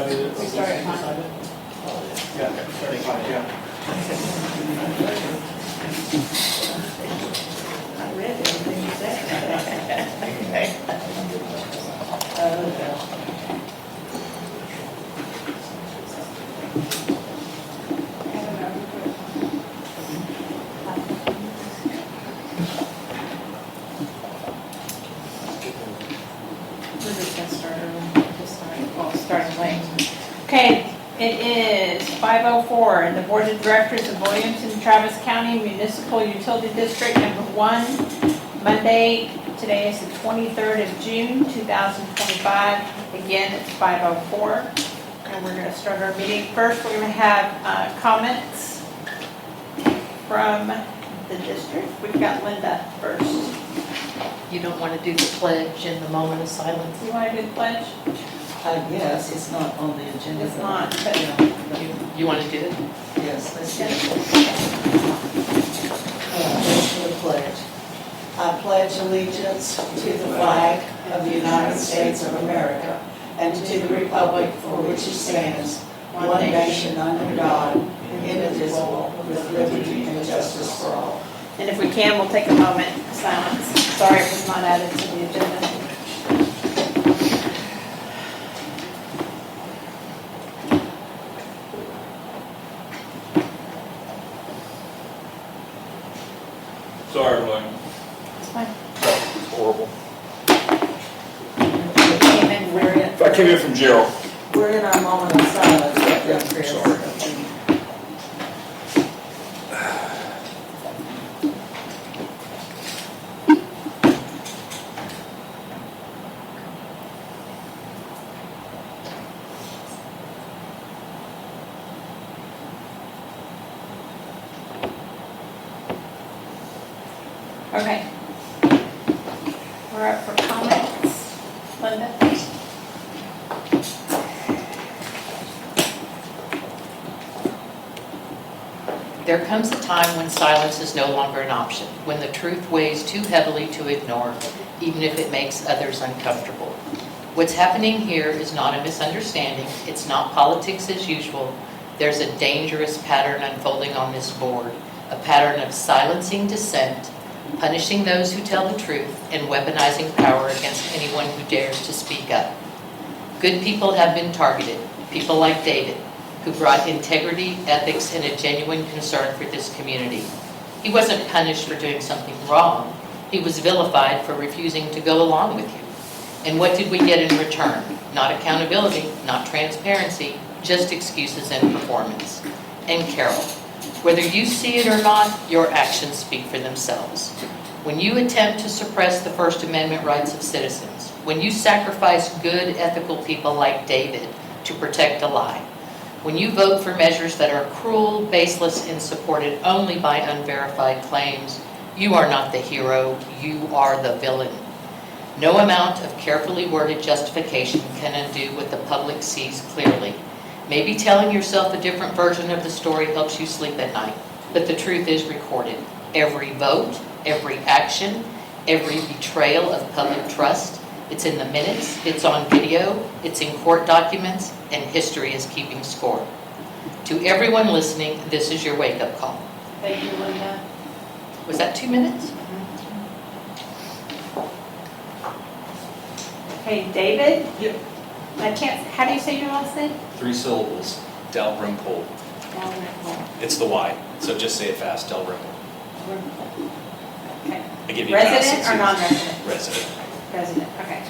decided? We started at 5. Yeah, 35, yeah. I read everything you said. We're just gonna start early, starting late. Okay, it is 5:04, and the Board of Directors of Williamson Travis County Municipal Utility District Number 1, Monday, today is the 23rd of June, 2025. Again, it's 5:04, and we're gonna start our meeting. First, we're gonna have comments from the district. We've got Linda first. You don't want to do the pledge in the moment of silence? You wanna do the pledge? Yes, it's not on the agenda. It's not, but You want to do it? Yes, let's do it. Let's do the pledge. I pledge allegiance to the flag of the United States of America and to the republic for which it stands, one nation under God, indivisible, with liberty and justice for all. And if we can, we'll take a moment of silence. Sorry it was not added to the agenda. Sorry, everyone. It's fine. It's horrible. We came in, we're in. I came in from jail. We're in our moment of silence. Yeah, Chris. sorry. Okay. We're up for comments. Linda? There comes a time when silence is no longer an option, when the truth weighs too heavily to ignore, even if it makes others uncomfortable. What's happening here is not a misunderstanding. It's not politics as usual. There's a dangerous pattern unfolding on this board, a pattern of silencing dissent, punishing those who tell the truth, and weaponizing power against anyone who dares to speak up. Good people have been targeted, people like David, who brought integrity, ethics, and a genuine concern for this community. He wasn't punished for doing something wrong. He was vilified for refusing to go along with you. And what did we get in return? Not accountability, not transparency, just excuses and performance. And Carol, whether you see it or not, your actions speak for themselves. When you attempt to suppress the First Amendment rights of citizens, when you sacrifice good, ethical people like David to protect a lie, when you vote for measures that are cruel, baseless, and supported only by unverified claims, you are not the hero, you are the villain. No amount of carefully worded justification can undo what the public sees clearly. Maybe telling yourself a different version of the story helps you sleep at night, but the truth is recorded. Every vote, every action, every betrayal of public trust, it's in the minutes, it's on video, it's in court documents, and history is keeping score. To everyone listening, this is your wake-up call. Thank you, Linda. Was that 2 minutes? Okay, David? Yep. I can't, how do you say your last name? 3 syllables. Dalrymple. It's the Y, so just say it fast. Dalrymple. Okay. I give you Resident passes. or non-resident? Resident. Resident, okay.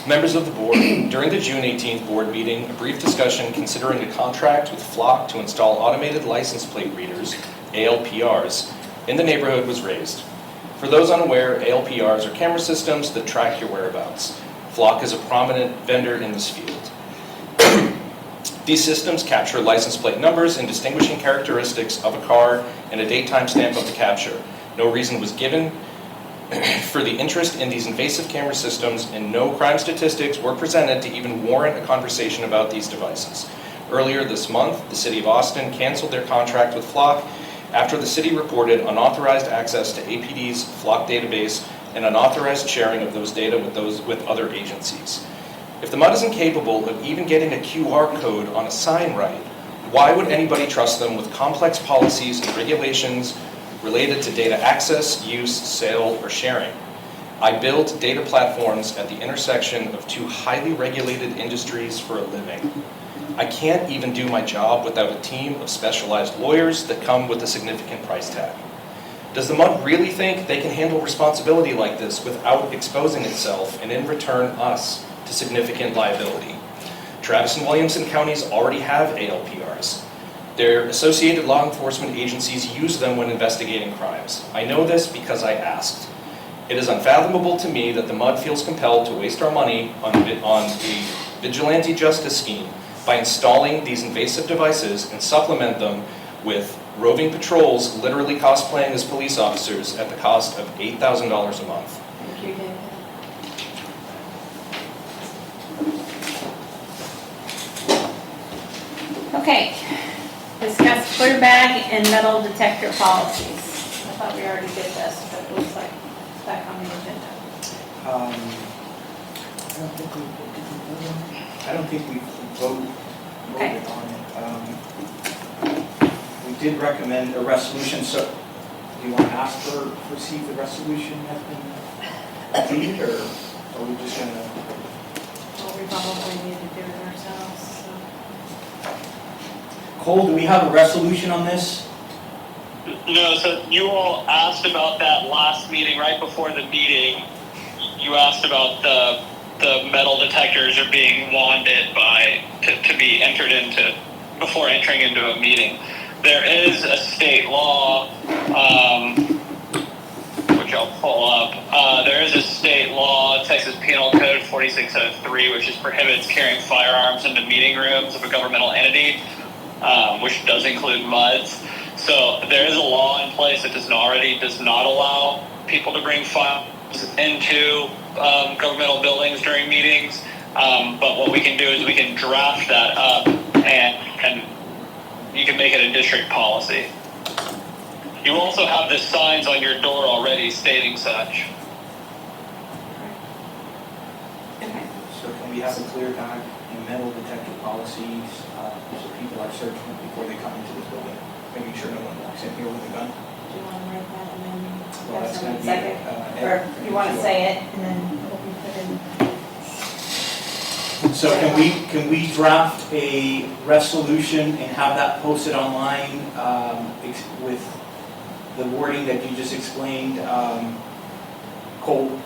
Members of the board, during the June 18th board meeting, a brief discussion considering a contract with Flock to install automated license plate readers, ALPRs, in the neighborhood was raised. For those unaware, ALPRs are camera systems that track your whereabouts. Flock is a prominent vendor in this field. These systems capture license plate numbers and distinguishing characteristics of a car and a date time stamp of the capture. No reason was given for the interest in these invasive camera systems, and no crime statistics were presented to even warrant a conversation about these devices. Earlier this month, the City of Austin canceled their contract with Flock after the city reported unauthorized access to APD's Flock database and unauthorized sharing of those data with other agencies. If the MUD isn't capable of even getting a QR code on a sign right, why would anybody trust them with complex policies and regulations related to data access, use, sale, or sharing? I build data platforms at the intersection of two highly regulated industries for a living. I can't even do my job without a team of specialized lawyers that come with a significant price tag. Does the MUD really think they can handle responsibility like this without exposing itself and in return us to significant liability? Travis and Williamson counties already have ALPRs. Their associated law enforcement agencies use them when investigating crimes. I know this because I asked. It is unfathomable to me that the MUD feels compelled to waste our money on a vigilante justice scheme by installing these invasive devices and supplement them with roving patrols literally cosplaying as police officers at the cost of $8,000 a month. Thank you, David. Okay, discuss clear bag and metal detector policies. I thought we already did this, but it looks like it's back on the agenda. I don't think we voted Okay. on it. We did recommend a resolution, so do you want to ask for, see if the resolution has been completed, or are we just gonna? Well, we probably need to do it ourselves, so. Cole, do we have a resolution on this? No, so you all asked about that last meeting, right before the meeting. You asked about the metal detectors are being wanded to be entered into, before entering into a meeting. There is a state law, which I'll pull up. There is a state law, Texas Penal Code 4603, which prohibits carrying firearms into meeting rooms of a governmental entity, which does include MUDs. So there is a law in place that does not allow people to bring firearms into governmental buildings during meetings. But what we can do is we can draft that up and you can make it a district policy. You also have the signs on your door already stating such. Okay. So can we have a clear bag and metal detector policies, so people are searching before they come into this building, making sure no one walks in here with a gun? Do you want to write that and then Well, have that's someone gonna be, second? Ed, Or you want to say it and then it'll be put in. So can we draft a resolution and have that posted online with the wording that you just explained, Cole?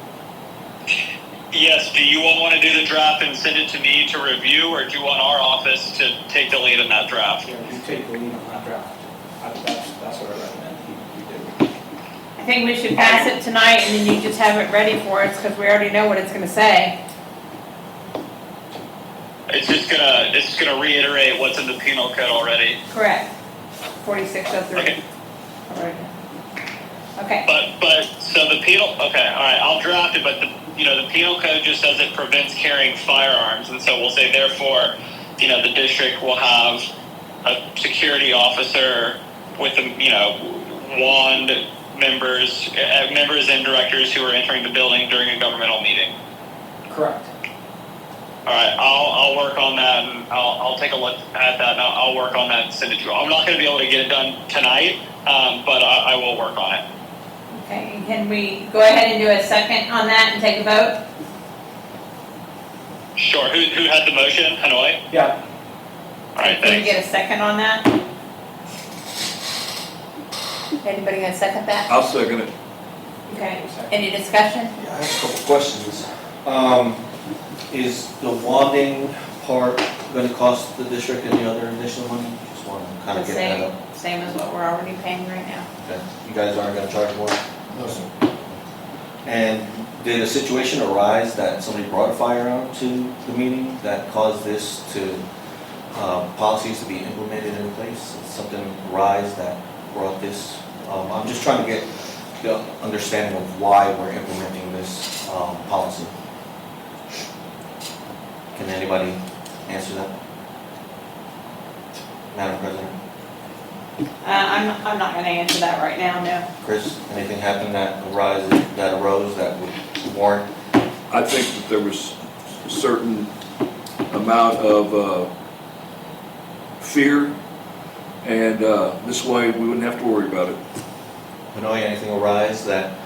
Yes, do you all want to do the draft and send it to me to review, or do you want our office to take the lead in that draft? Yeah, you take the lead on that draft. That's what I recommend you do. I think we should pass it tonight and then you just have it ready for us because we already know what it's going to say. It's gonna reiterate what's in the penal code already. Correct. 4603. Okay. Alright. Okay. But so the penal, okay, all right, I'll draft it, but the penal code just says it prevents carrying firearms, and so we'll say therefore, the district will have a security officer with wand members and directors who are entering the building during a governmental meeting. Correct. All right, I'll work on that, and I'll take a look at that, and I'll work on that and send it to you. I'm not going to be able to get it done tonight, but I will work on it. Okay, can we go ahead and do a second on that and take a vote? Sure. Who had the motion? Hanoi? Yeah. All right, Can we thanks. get a second on that? Anybody gonna second that? I'll second it. Okay, any discussion? Yeah, I have a couple questions. Is the wanding part going to cost the district any other additional money? Just want to kind The of get that same, up. same as what we're already paying right now. Okay. You guys aren't going to charge more? No, sir. And did a situation arise that somebody brought a firearm to the meeting that caused this to, policies to be implemented in place? Did something arise that brought this? I'm just trying to get the understanding of why we're implementing this policy. Can anybody answer that? Madam President? I'm not gonna answer that right now, no. Chris, anything happened that arose that would warrant? I think that there was a certain amount of fear, and this way we wouldn't have to worry about it. Benoit, anything arise that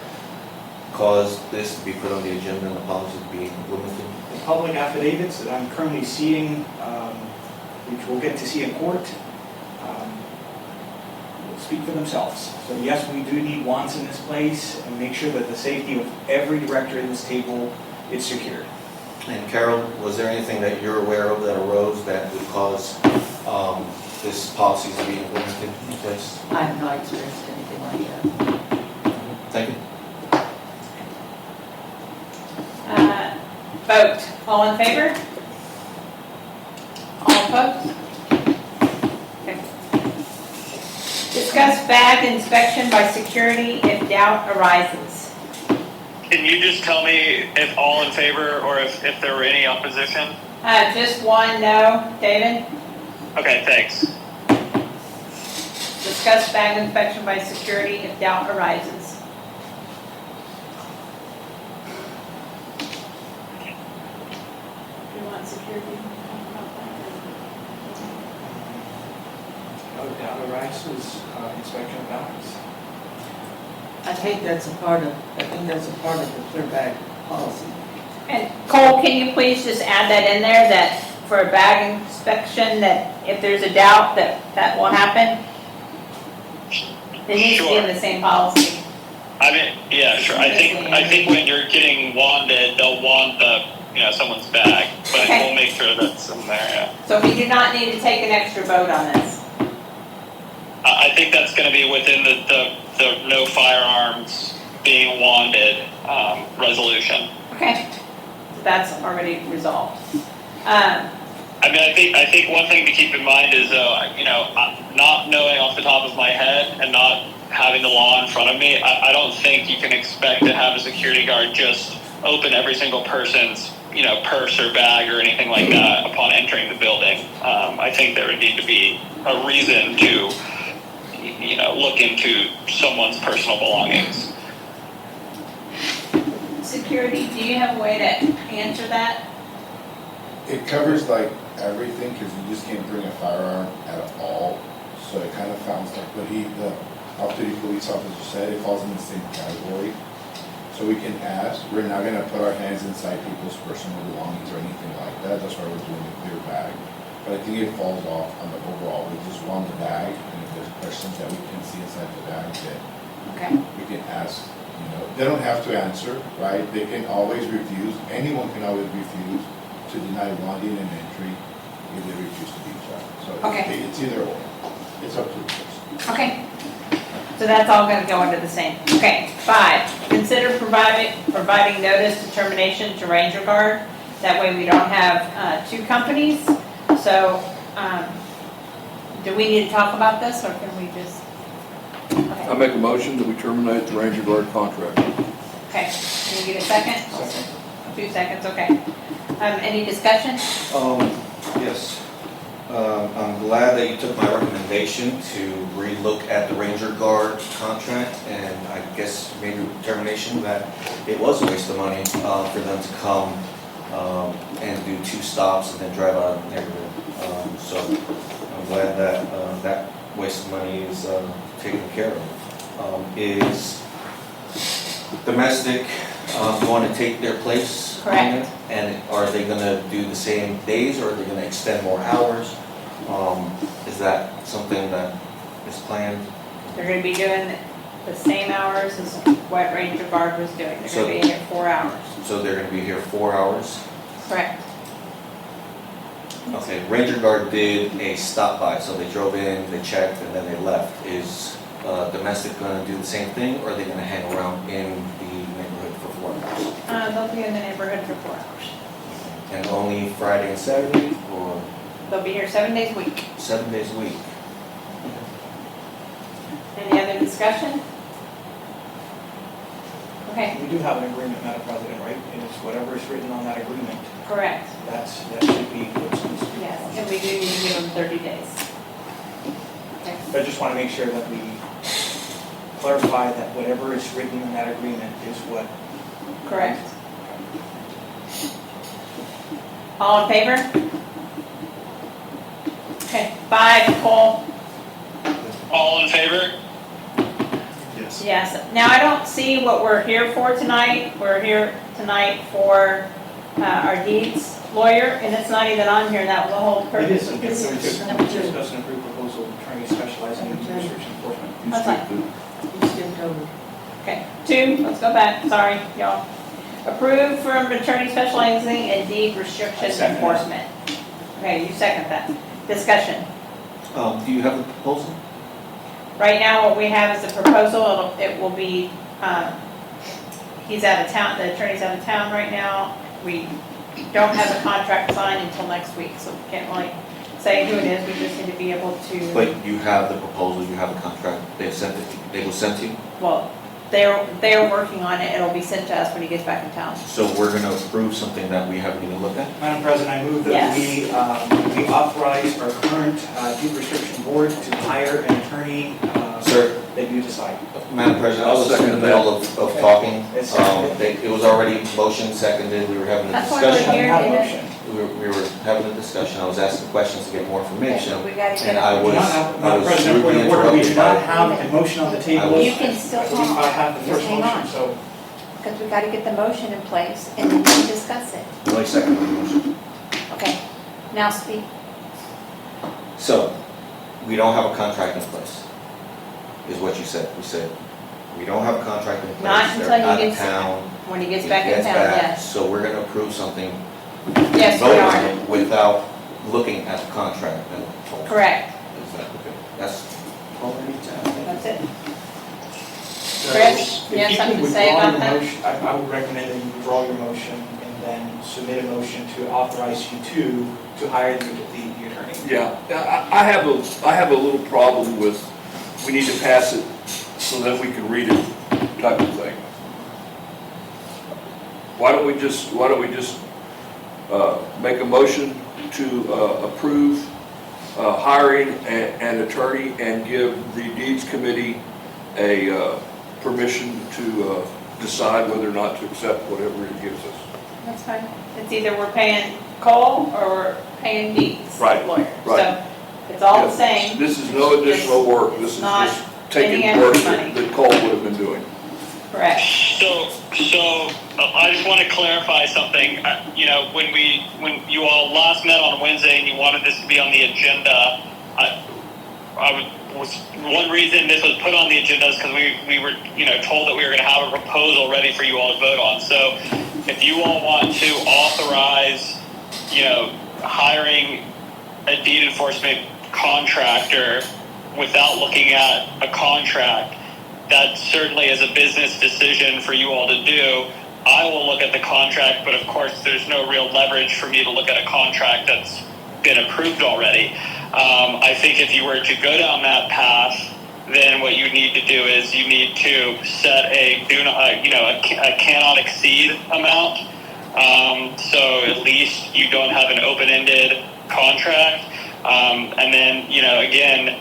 caused this to be put on the agenda and the policy to be implemented? The public affidavits that I'm currently seeing, which we'll get to see in court, will speak for themselves. So yes, we do need wands in this place and make sure that the safety of every director in this table is secured. And Carol, was there anything that you're aware of that arose that would cause this policy to be implemented in place? I have not experienced anything like that. Thank you. Vote. All in favor? All opposed? Okay. Discuss bag inspection by security if doubt arises. Can you just tell me if all in favor or if there were any opposition? Just one no. David? Okay, thanks. Discuss bag inspection by security if doubt arises. Do you want security to talk about No doubt arises, inspection of bags. I think that's a part of the clear bag policy. that? And Cole, can you please just add that in there, that for a bag inspection, that if there's a doubt that will happen? It needs to be in the same policy. I mean, yeah, sure. I think when you're getting wanded, they'll wand someone's bag, but Okay. we'll make sure that's in there. Yeah. So we do not need to take an extra vote on this. I think that's going to be within the no firearms being wanded resolution. Okay, so that's already resolved. I mean, I think one thing to keep in mind is, not knowing off the top of my head and not having the law in front of me, I don't think you can expect to have a security guard just open every single person's, purse or bag or anything like that upon entering the building. I think there would need to be a reason to, look into someone's personal belongings. Security, do you have a way to answer that? It covers like everything, because you just can't bring a firearm at all. So it kind of sounds like what the off-duty police officer said, it falls in the same category. So we can ask, we're not gonna put our hands inside people's personal belongings or anything like that. That's why we're doing a clear bag. But I think it falls off on the overall. We just want the bag, and if there's questions that we can see inside the bag, then Okay. we can ask. They don't have to answer, right? They can always refuse. Anyone can always refuse to deny wanding and entry if they refuse to be checked. So Okay. it's either or. It's up to the person. Okay. So that's all gonna go into the same. Okay, 5, consider providing notice to termination to Ranger Guard. That way we don't have 2 companies. So, do we need to talk about this, or can we just? I Okay, make a motion that we terminate the Ranger Guard contract. okay. Can you get a second? 2 seconds, okay. Any discussion? Yes. I'm glad that you took my recommendation to relook at the Ranger Guard contract, and I guess maybe determination that it was a waste of money for them to come and do 2 stops and then drive out of the neighborhood. So I'm glad that that waste of money is taken care of. Is domestic going to take their place? Correct. And are they going to do the same days, or are they going to extend more hours? Is that something that is planned? They're gonna be doing the same hours as what Ranger Guard was doing. They're So- gonna be here 4 hours. So they're going to be here 4 hours? Correct. Okay, Ranger Guard did a stop by, so they drove in, they checked, and then they left. Is domestic going to do the same thing, or are they going to hang around in the neighborhood for 4 hours? They'll be in the neighborhood for 4 hours. And only Friday and Saturday, or They'll be here 7 days a week. 7 days a week? Any other discussion? Okay, We do have an agreement, Madam President, right? And it's whatever is written on that agreement, correct. that should be what's supposed to be. Yes, and we do need to give them 30 days. Okay, But I just want to make sure that we clarify that whatever is written in that agreement is what. correct. All in favor? Okay, 5, Cole. All in favor? Yes. Yes. Now, I don't see what we're here for tonight. We're here tonight for our deeds lawyer, and it's not even on here. That was the whole It purpose. is, This okay, is so number we two. discussed an approved proposal, attorney specializing in restriction enforcement. That's fine. You skipped over. Okay, 2, let's go back. Sorry, y'all. Approved from attorney specializing in deed restriction I second that. enforcement. Okay, you second that. Discussion. Do you have the proposal? Right now, what we have is a proposal. It will be, he's out of town, the attorney's out of town right now. We don't have the contract signed until next week, so we can't really say who it is. We just need to be able to, But you have the proposal, you have the contract, they sent it, they will send to you? well, they're working on it. It'll be sent to us when he gets back in town. So we're gonna approve something that we haven't even looked at? Madam President, I move that Yes. we authorize our current deed restriction board to hire an attorney Sir, that you decide. Madam President, I I'll was in the second middle of talking. It's seconded. It was already motion seconded, we were having a That's why we're discussion. here. Have a in it. motion. We were having a discussion, I was asking questions to get more information. We gotta And I get, We do was, not have, I Madam was President, point rudely of order, we do not interrupted have a motion on the table. you can still I believe I talk, have the Just first hang motion, on. so. because we gotta get the motion in place and then we can discuss it. by, no, I seconded the motion. Okay, now speak. So, we don't have a contract in place, is what you said. You said, we don't have a contract in place. Not until They're he out of gets- town. When he gets He back in gets town, back, yes. So we're gonna approve something, Yes, we vote are. on it without looking at the contract. Correct, Is that okay? That's all we need to that's it. So, Chris, if you have can something to withdraw say about your that? motion- I would recommend that you withdraw your motion and then submit a motion to authorize you to hire the attorney. Yeah, I have a little problem with, we need to pass it so that we can read it type of thing. Why don't we just make a motion to approve hiring an attorney and give the deeds committee a permission to decide whether or not to accept whatever it gives us. That's fine. It's either we're paying Cole or we're paying Deeds Right, lawyer. right. So it's all the Yeah. same. This is no additional work, this is Not just any taking work extra money. that Cole would have been doing. Correct. So I just want to clarify something. When you all last met on Wednesday and you wanted this to be on the agenda, one reason this was put on the agenda is because we were told that we were going to have a proposal ready for you all to vote on. So if you all want to authorize, hiring a deed enforcement contractor without looking at a contract, that certainly is a business decision for you all to do. I will look at the contract, but of course there's no real leverage for me to look at a contract that's been approved already. I think if you were to go down that path, then what you need to do is you need to set a cannot exceed amount. So at least you don't have an open-ended contract. And then, again,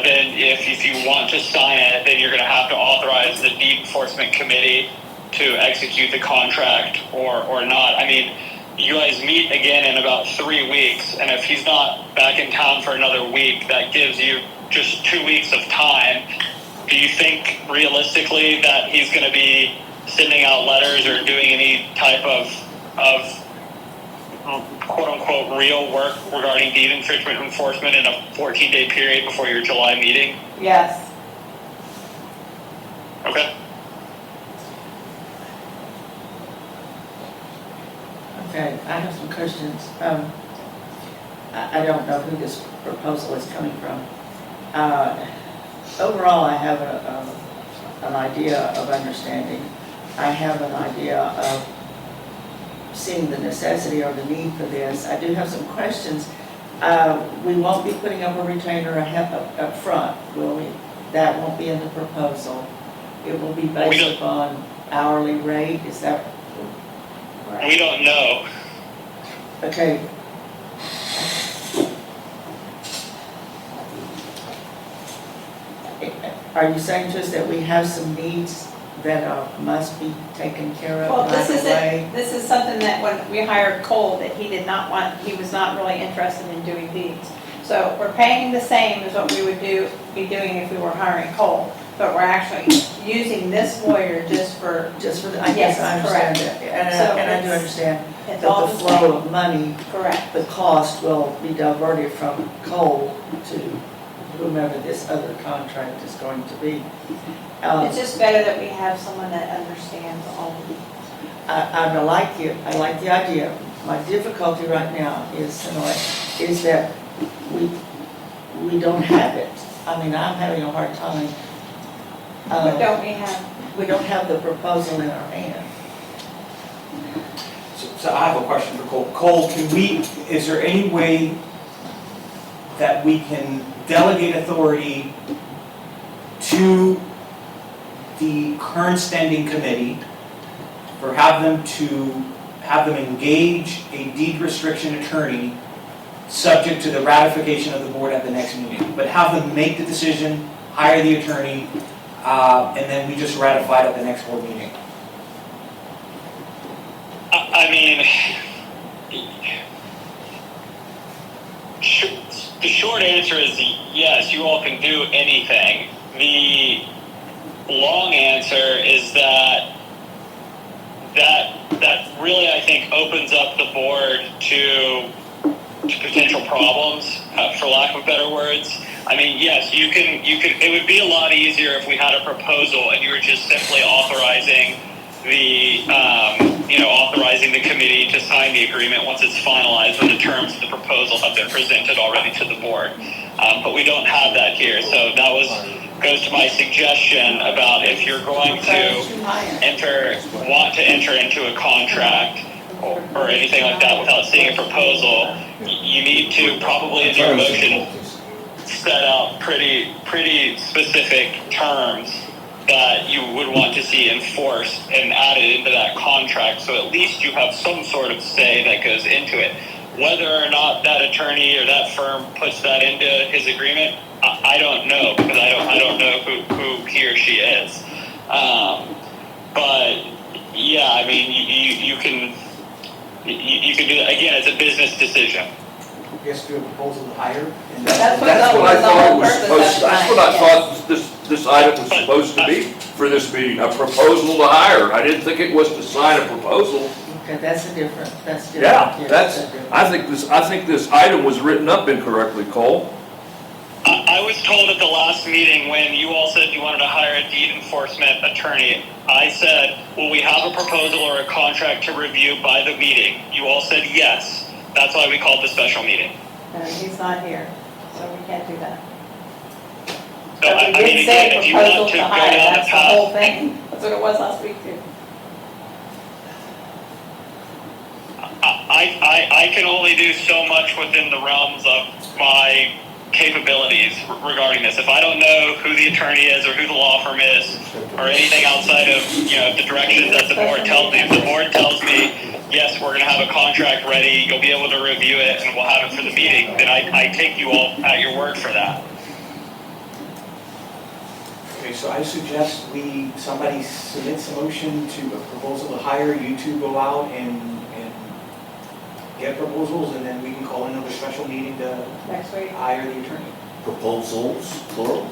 then if you want to sign it, then you're going to have to authorize the deed enforcement committee to execute the contract or not. I mean, you guys meet again in about 3 weeks, and if he's not back in town for another week, that gives you just 2 weeks of time. Do you think realistically that he's going to be sending out letters or doing any type of quote-unquote real work regarding deed infringement enforcement in a 14-day period before your July meeting? Yes. Okay. Okay, I have some questions. I don't know who this proposal is coming from. Overall, I have an idea of understanding. I have an idea of seeing the necessity or the need for this. I do have some questions. We won't be putting up a retainer up front, will we? That won't be in the proposal. It will be based upon hourly rate, is that? We don't know. Okay. Are you saying to us that we have some needs that must be taken care of Well, right away? this is something that when we hired Cole, that he did not want, he was not really interested in doing deeds. So we're paying the same as what we would be doing if we were hiring Cole, but we're actually using this lawyer just for, I guess I understand Yes, that, and So I do it's- understand it's that all the the flow same. of money, Correct. the cost will be diverted from Cole to whomever this other contract is going to be. It's just better that we have someone that understands all of it. I like the idea. My difficulty right now is that we don't have it. I mean, I'm having a hard time. But don't we have, We don't have the proposal in our hand. So I have a question for Cole. Cole, is there any way that we can delegate authority to the current standing committee or have them engage a deed restriction attorney subject to the ratification of the board at the next meeting, but have them make the decision, hire the attorney, and then we just ratify it at the next board meeting? I mean, the short answer is yes, you all can do anything. The long answer is that really, I think, opens up the board to potential problems, for lack of better words. I mean, yes, you can, it would be a lot easier if we had a proposal and you were just simply authorizing authorizing the committee to sign the agreement once it's finalized and the terms of the proposal have been presented already to the board. But we don't have that here, so that goes to my suggestion about if you're going to want to enter into a contract or anything like that without seeing a proposal, you need to probably in your motion set out pretty specific terms that you would want to see enforced and added into that contract, so at least you have some sort of say that goes into it. Whether or not that attorney or that firm puts that into his agreement, I don't know, because I don't know who he or she is. But yeah, I mean, you can do that. Again, it's a business decision. Yes, do a proposal to hire. And That's what That's what I thought it was purpose supposed, of that's what I tonight, thought this item was supposed to be for this meeting, a proposal to hire. I didn't think it was to sign a proposal. Okay, that's different. Yeah, Yes, that's, I think this item was written up incorrectly, Cole. I was told at the last meeting when you all said you wanted to hire a deed enforcement attorney, I said, will we have a proposal or a contract to review by the meeting? You all said yes. That's why we called the special meeting. No, he's not here, so we can't do that. So, I But we mean, did say again, if you proposal want to to go hire, down the that's the whole path, thing. That's what it was last week too. I can only do so much within the realms of my capabilities regarding this. If I don't know who the attorney is or who the law firm is or anything outside of, the directions that the board tells me, if the board tells me, yes, we're going to have a contract ready, you'll be able to review it and we'll have it for the meeting, then I take you all at your word for that. Okay, so I suggest somebody submits a motion to a proposal to hire, you two go out and get proposals, and then we can call another special meeting to Next week? hire the attorney. Proposals, plural?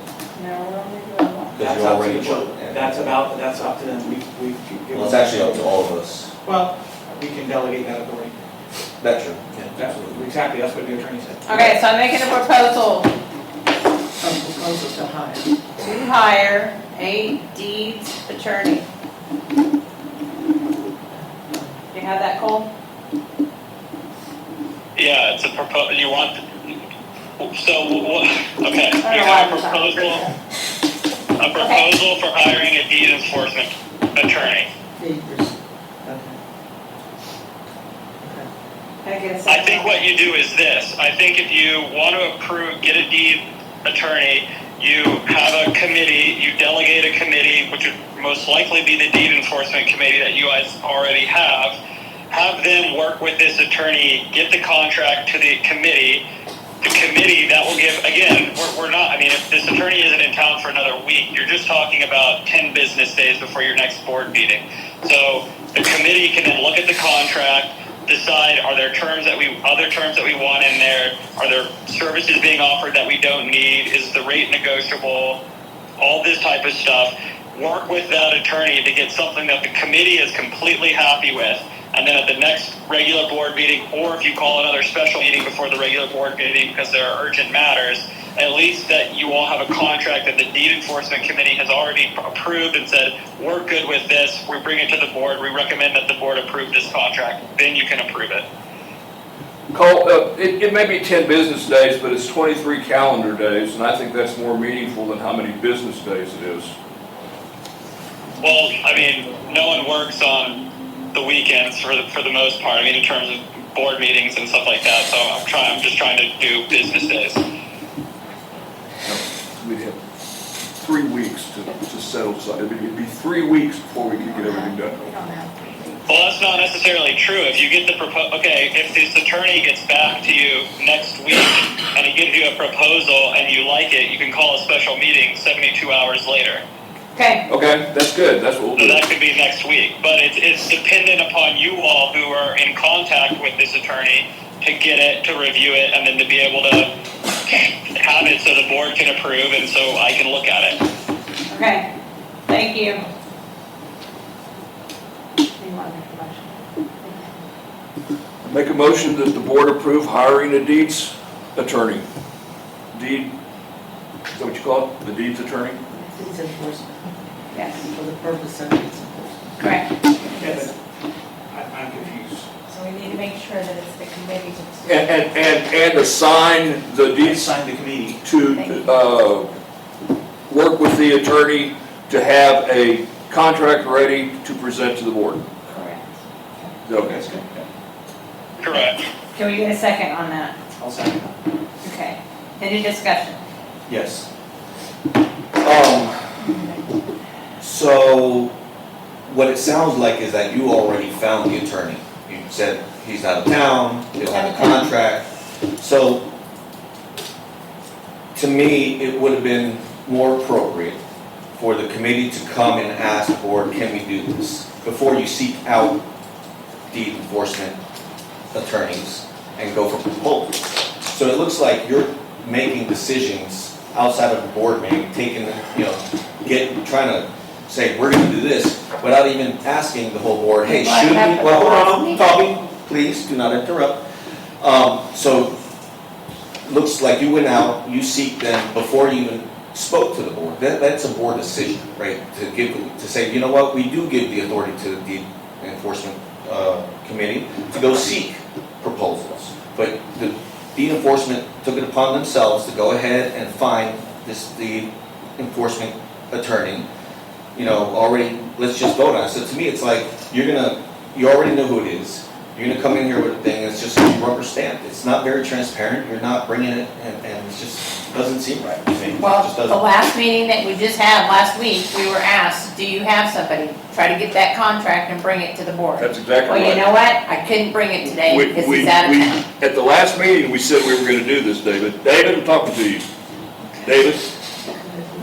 No, we're only doing one. Because That's you're up to already the voting. board. That's up to them. We've given. Well, it's actually up to all of us. Well, we can delegate that authority. That's true. Absolutely, exactly, that's what the attorney said. Okay, so I'm making a proposal A proposal to hire. to hire a deeds attorney. You have that, Cole? Yeah, it's a proposal, you want, so what, okay, you I have don't know a proposal for hiring a deed enforcement attorney. Can I get a I second? think what you do is this, I think if you want to get a deed attorney, you have a committee, you delegate a committee, which would most likely be the deed enforcement committee that you guys already have them work with this attorney, get the contract to the committee, the committee, that will give, again, we're not, I mean, if this attorney isn't in town for another week, you're just talking about 10 business days before your next board meeting. So the committee can then look at the contract, decide, are there other terms that we want in there? Are there services being offered that we don't need? Is the rate negotiable? All this type of stuff. Work with that attorney to get something that the committee is completely happy with. And then at the next regular board meeting, or if you call another special meeting before the regular board meeting because there are urgent matters, at least that you all have a contract that the deed enforcement committee has already approved and said, we're good with this, we bring it to the board, we recommend that the board approve this contract, then you can approve it. Cole, it may be 10 business days, but it's 23 calendar days, and I think that's more meaningful than how many business days it is. Well, I mean, no one works on the weekends for the most part, I mean, in terms of board meetings and stuff like that, so I'm just trying to do business days. We'd have 3 weeks to settle, it'd be 3 weeks before we could get everything done. Well, that's not necessarily true. If you get the if this attorney gets back to you next week and he gives you a proposal and you like it, you can call a special meeting 72 hours later. Okay, Okay, that's good, that's what we'll So do. that could be next week. But it's dependent upon you all who are in contact with this attorney to get it, to review it, and then to be able to have it so the board can approve and so I can look at it. okay, thank you. Make a motion that the board approve hiring a deeds attorney. Deed, is that what you call it? The deeds attorney? Deeds enforcement, Yes, for the purpose of deeds enforcement. correct. Yeah, but I'm confused. So we need to make sure that it's the committee's. And assign the I deeds signed the committee. to work with the attorney to have a contract ready to present to the board. Correct. Okay. Correct. Can we get a second on that? I'll second that. Okay, any discussion? Yes. So what it sounds like is that you already found the attorney. You said he's out of town, he don't have a contract. So to me, it would have been more appropriate for the committee to come and ask the board, can we do this? Before you seek out deed enforcement attorneys and go for proposals. So it looks like you're making decisions outside of the board meeting, taking, trying to say, we're gonna do this, without even asking the whole board, hey, Well, should we, happened well, last hold on, meeting. talking, please, do not interrupt. So, looks like you went out, you seek them before you even spoke to the board. That's a board decision, right? To say, you know what, we do give the authority to the deed enforcement committee to go seek proposals. But the deed enforcement took it upon themselves to go ahead and find this deed enforcement attorney, already, let's just vote on it. So to me, it's like, you already know who it is. You're gonna come in here with a thing, it's just rubber stamped. It's not very transparent, you're not bringing it, and it just doesn't seem right to me. It Well, just the doesn't. last meeting that we just had last week, we were asked, do you have somebody? Try to get that contract and bring it to the board. That's exactly Well, you right. know what? I couldn't bring it today because he's out of town. At the last meeting, we said we were gonna do this, David. David, I'm talking to you. David?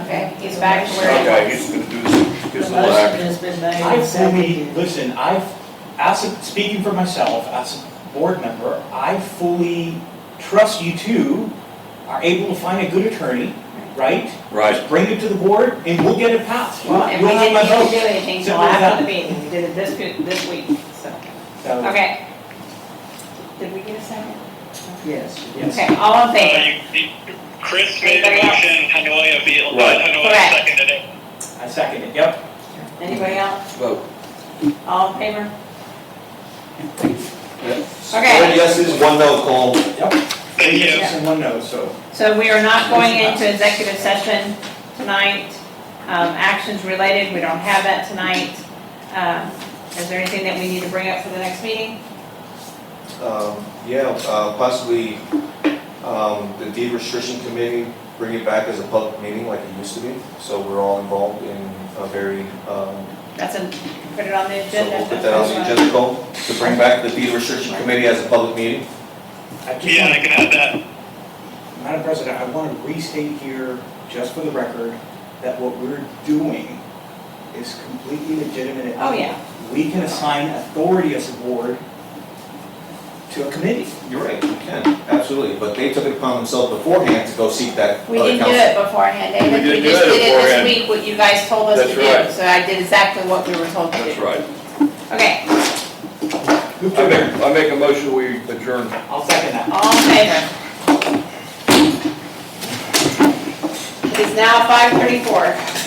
Okay, he's back to where he Okay, was. he's gonna do this, his The little motion act. has been made I and fully, seconded. listen, speaking for myself, as a board member, I fully trust you two are able to find a good attorney, right? Right. Just bring it to the board and we'll get it passed. Well, and we You'll have didn't my even vote. do anything till Simple as after the that. meeting. We did it this week, so. So, Okay. Did we get a second? Yes. yes. Okay, all in favor? Chris made the Anybody else? motion, Hanoia Right. Correct. seconded it. I second it, yep. Anybody else? Vote. All in favor? Four Okay. yeses, one no, Cole. Yep. Thank you. Yes, and one no, so. So we are not going into executive session tonight. Actions related, we don't have that tonight. Is there anything that we need to bring up for the next meeting? Possibly, the deed restriction committee, bring it back as a public meeting like it used to be. So we're all involved in a very, Put it on the so agenda. we'll put that on the agenda, Cole, to bring back the deed restriction committee as a public meeting. I just Yeah, I want- can add that. Madam President, I want to restate here, just for the record, that what we're doing is completely legitimate. Oh, yeah. We can assign authority as a board to a committee. You're right, you can, absolutely, but they took it upon themselves beforehand to go seek that We other didn't do counsel. it beforehand, David. We We didn't just do it did it beforehand. this week, what you guys told us to That's do. right. So I did exactly what we were told to do. That's right. Okay, I make a motion, we adjourn. I'll second that. all in favor? It is now 5:34.